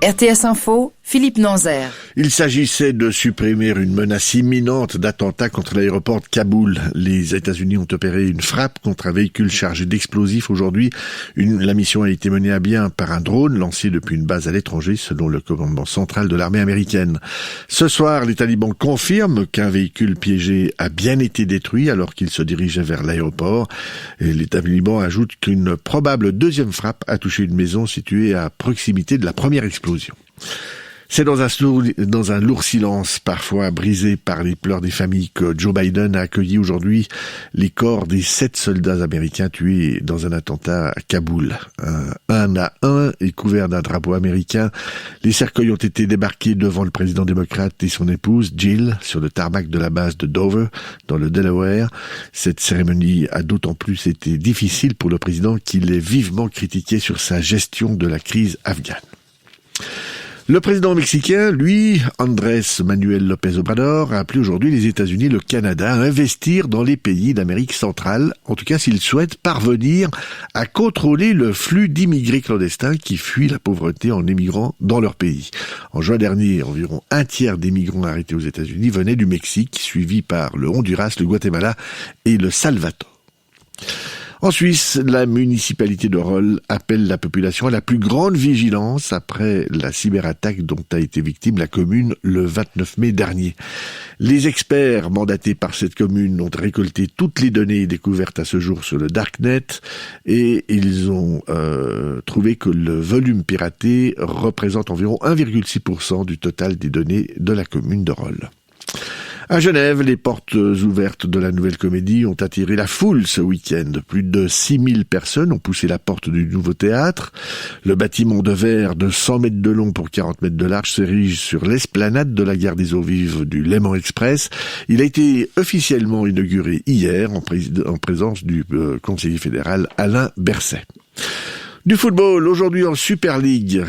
RTS Info, Philippe Nanzer. Il s'agissait de supprimer une menace imminente d'attentat contre l'aéroport de Kaboul. Les États-Unis ont opéré une frappe contre un véhicule chargé d'explosifs aujourd'hui. La mission a été menée à bien par un drone lancé depuis une base à l'étranger, selon le commandement central de l'armée américaine. Ce soir, les talibans confirment qu'un véhicule piégé a bien été détruit alors qu'il se dirigeait vers l'aéroport. Et les talibans ajoutent qu'une probable deuxième frappe a touché une maison située à proximité de la première explosion. C'est dans un lourd silence, parfois brisé par les pleurs des familles, que Joe Biden a accueilli aujourd'hui les corps des 7 soldats américains tués dans un attentat à Kaboul. Un à un est couvert d'un drapeau américain. Les cercueils ont été débarqués devant le président démocrate et son épouse, Jill, sur le tarmac de la base de Dover, dans le Delaware. Cette cérémonie a d'autant plus été difficile pour le président qu'il est vivement critiqué sur sa gestion de la crise afghane. Le président mexicain, lui, Andrés Manuel López Obrador, a appelé aujourd'hui les États-Unis et le Canada à investir dans les pays d'Amérique centrale, en tout cas s'ils souhaitent parvenir à contrôler le flux d'immigrés clandestins qui fuient la pauvreté en émigrant dans leur pays. En juin dernier, environ un tiers des migrants arrêtés aux États-Unis venaient du Mexique, suivis par le Honduras, le Guatemala et le Salvador. En Suisse, la municipalité de Rolle appelle la population à la plus grande vigilance après la cyberattaque dont a été victime la commune le 29 mai dernier. Les experts mandatés par cette commune ont récolté toutes les données découvertes à ce jour sur le Darknet et ils ont trouvé que le volume piraté représente environ 1,6% du total des données de la commune de Rolle. À Genève, les portes ouvertes de la Nouvelle Comédie ont attiré la foule ce week-end. Plus de 6000 personnes ont poussé la porte du nouveau théâtre. Le bâtiment de verre de 100 mètres de long pour 40 mètres de large s'érige sur l'esplanade de la gare des Eaux Vives du Léman Express. Il a été officiellement inauguré hier en présence du conseiller fédéral Alain Berset. Du football, aujourd'hui en Super League,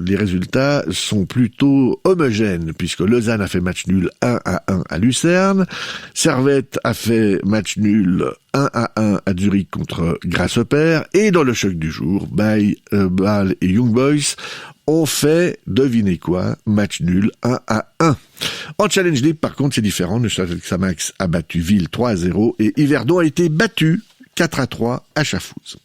les résultats sont plutôt homogènes puisque Lausanne a fait match nul 1-1 à Lucerne, Servette a fait match nul 1-1 à Zurich contre Grasshopper et dans le choc du jour, Bâle et Young Boys ont fait, devinez quoi, match nul 1-1. En Challenge League, par contre, c'est différent. Neuchâtel Xamax a battu Ville 3-0 et Yverdon a été battu 4-3 à Chafouz.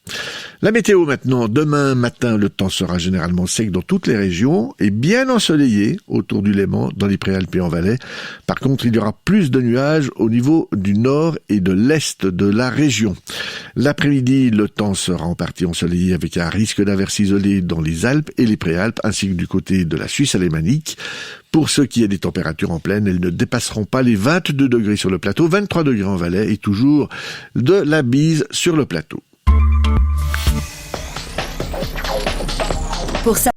La météo maintenant. Demain matin, le temps sera généralement sec dans toutes les régions et bien ensoleillé autour du Léman, dans les Préalpes et en Valais. Par contre, il y aura plus de nuages au niveau du nord et de l'est de la région. L'après-midi, le temps sera en partie ensoleillé avec un risque d'averses isolées dans les Alpes et les Préalpes, ainsi que du côté de la Suisse alémanique. Pour ce qui est des températures en plaine, elles ne dépasseront pas les 22 degrés sur le plateau, 23 degrés en Valais et toujours de la bise sur le plateau. Pour ça